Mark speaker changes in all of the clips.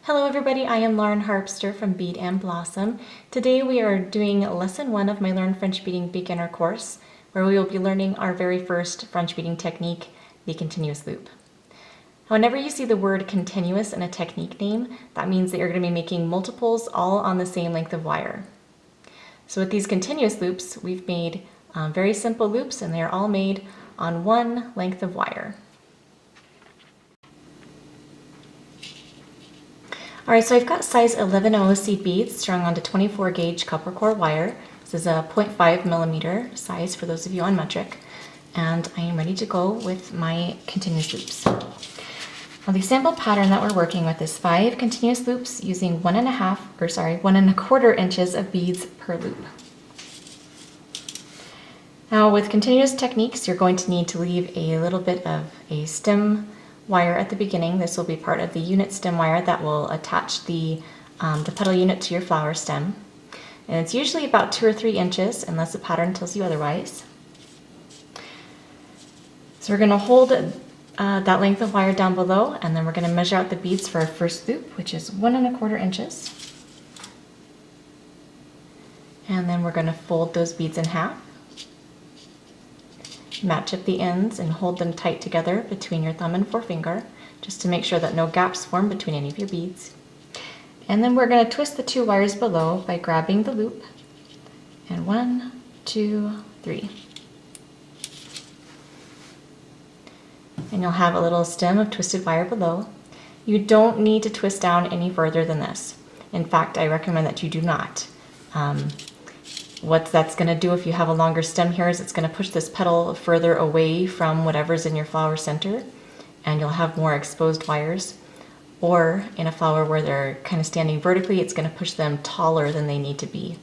Speaker 1: Hello everybody, I am Lauren Harpster from Bead and Blossom. Today we are doing lesson 1 of my Learn French Beading beginner course, where we will be learning our very first French beading technique, the continuous loop. Whenever you see the word continuous in a technique name, that means that you're going to be making multiples all on the same length of wire. So with these continuous loops, we've made very simple loops, and they are all made on one length of wire. Alright, so I've got size 11 OOC beads strung onto 24 gauge copper core wire. This is a 0.5 millimeter size for those of you on metric. And I am ready to go with my continuous loops. Now the sample pattern that we're working with is 5 continuous loops using 1.25 inches of beads per loop. Now with continuous techniques, you're going to need to leave a little bit of a stem wire at the beginning. This will be part of the unit stem wire that will attach the petal unit to your flower stem. And it's usually about 2 or 3 inches unless the pattern tells you otherwise. So we're going to hold that length of wire down below, and then we're going to measure out the beads for our first loop, which is 1.25 inches. And then we're going to fold those beads in half. Match up the ends and hold them tight together between your thumb and forefinger, just to make sure that no gaps form between any of your beads. And then we're going to twist the 2 wires below by grabbing the loop, and 1, 2, 3. And you'll have a little stem of twisted wire below. You don't need to twist down any further than this. In fact, I recommend that you do not. What that's going to do if you have a longer stem here is it's going to push this petal further away from whatever's in your flower center, and you'll have more exposed wires. Or in a flower where they're kind of standing vertically, it's going to push them taller than they need to be.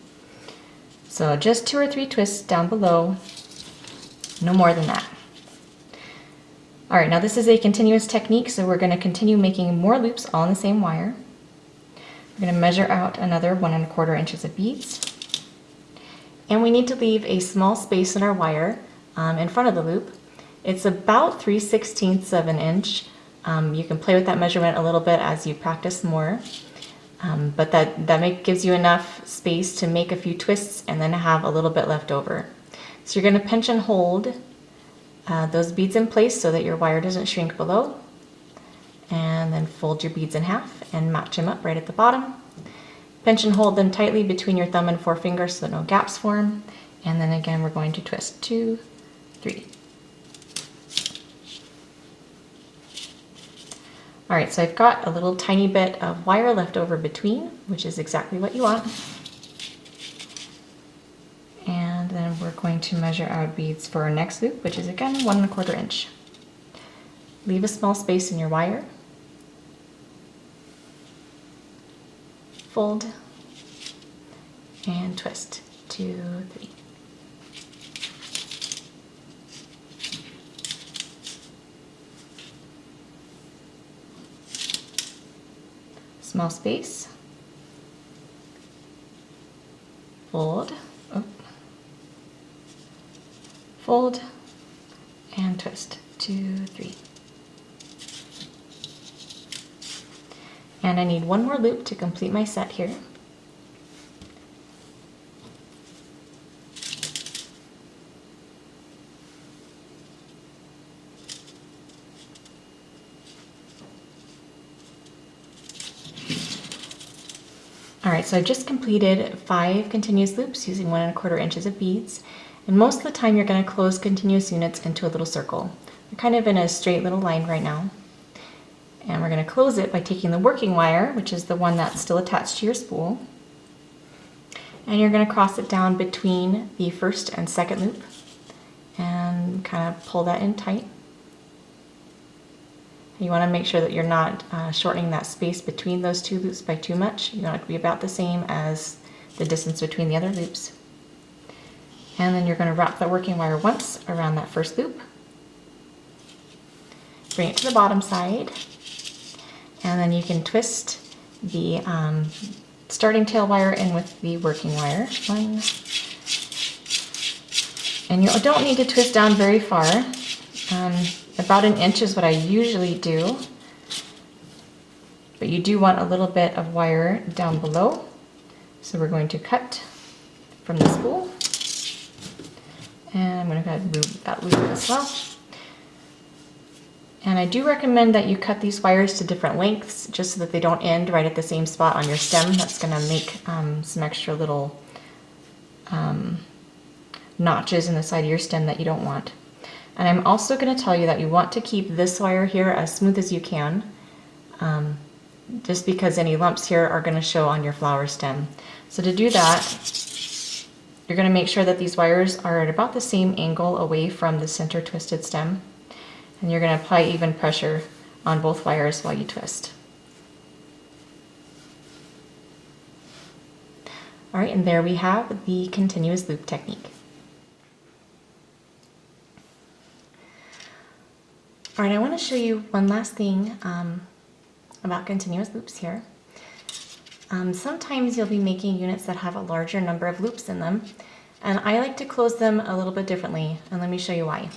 Speaker 1: So just 2 or 3 twists down below, no more than that. Alright, now this is a continuous technique, so we're going to continue making more loops all on the same wire. We're going to measure out another 1.25 inches of beads. And we need to leave a small space in our wire in front of the loop. It's about 3/16 of an inch. You can play with that measurement a little bit as you practice more, but that gives you enough space to make a few twists and then have a little bit left over. So you're going to pinch and hold those beads in place so that your wire doesn't shrink below, and then fold your beads in half and match them up right at the bottom. Pinch and hold them tightly between your thumb and forefinger so that no gaps form. And then again, we're going to twist 2, 3. All right, so I've got a little tiny bit of wire left over between, which is exactly what you want. And then we're going to measure our beads for our next loop, which is again 1.25 inch. Leave a small space in your wire. Fold and twist 2, 3. Small space. Fold. Oh. Fold and twist 2, 3. And I need one more loop to complete my set here. Alright, so I've just completed 5 continuous loops using 1.25 inches of beads, and most of the time you're going to close continuous units into a little circle. We're kind of in a straight little line right now. And we're going to close it by taking the working wire, which is the one that's still attached to your spool, and you're going to cross it down between the first and second loop and kind of pull that in tight. You want to make sure that you're not shortening that space between those 2 loops by too much. You want it to be about the same as the distance between the other loops. And then you're going to wrap the working wire once around that first loop. Bring it to the bottom side. And then you can twist the starting tail wire in with the working wire. 1. And you don't need to twist down very far. About an inch is what I usually do. but you do want a little bit of wire down below. So we're going to cut from the spool, and I'm going to go ahead and move that loop as well. And I do recommend that you cut these wires to different lengths just so that they don't end right at the same spot on your stem. That's going to make some extra little notches in the side of your stem that you don't want. And I'm also going to tell you that you want to keep this wire here as smooth as you can, just because any lumps here are going to show on your flower stem. So to do that, you're going to make sure that these wires are at about the same angle away from the center twisted stem. And you're going to apply even pressure on both wires while you twist. All right, and there we have the continuous loop technique. All right, I want to show you one last thing about continuous loops here. Sometimes you'll be making units that have a larger number of loops in them, and I like to close them a little bit differently, and let me show you why.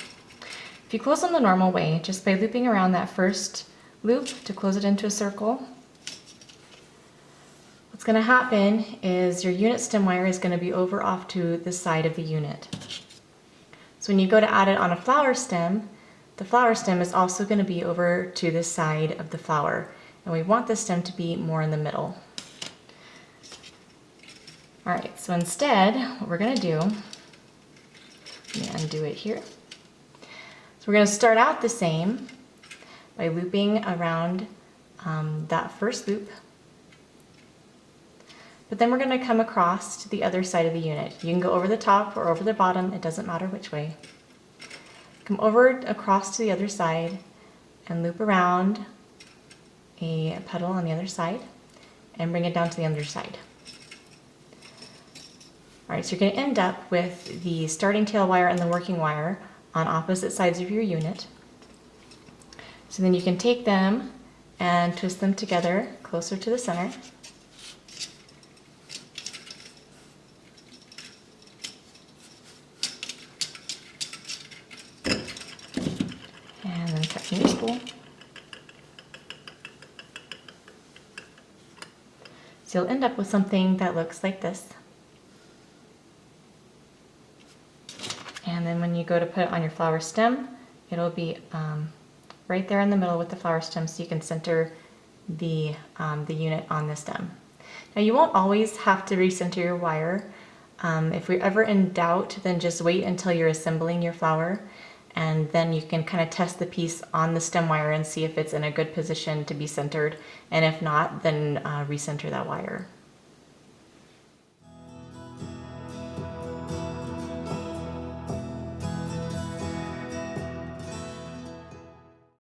Speaker 1: If you close them the normal way, just by looping around that first loop to close it into a circle, what's going to happen is your unit stem wire is going to be over off to the side of the unit. So when you go to add it on a flower stem, the flower stem is also going to be over to the side of the flower, and we want the stem to be more in the middle. All right, so instead, what we're going to do, let me undo it here. So we're going to start out the same by looping around that first loop, but then we're going to come across to the other side of the unit. You can go over the top or over the bottom, it doesn't matter which way. Come over across to the other side and loop around a petal on the other side and bring it down to the other side. All right, so you're going to end up with the starting tail wire and the working wire on opposite sides of your unit. So then you can take them and twist them together closer to the center. And then cut from your spool. So you'll end up with something that looks like this. And then when you go to put it on your flower stem, it'll be right there in the middle with the flower stem, so you can center the unit on the stem. Now you won't always have to recenter your wire. If you're ever in doubt, then just wait until you're assembling your flower, and then you can kind of test the piece on the stem wire and see if it's in a good position to be centered, and if not, then recenter that wire.